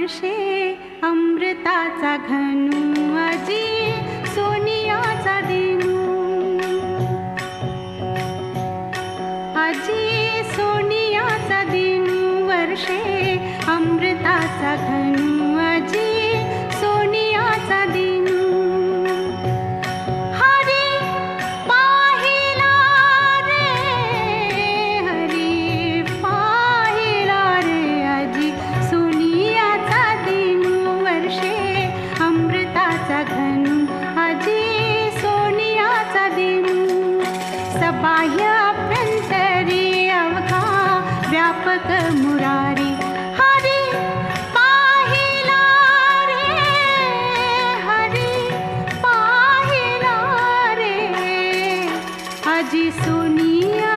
वर्षे अमृताचा घनू अजी सोनियाचा दिनू अजी सोनियाचा दिनू वर्षे अमृताचा घनू अजी सोनियाचा दिनू बाह्य अभ्यंतरी अवघा व्यापक मुरारी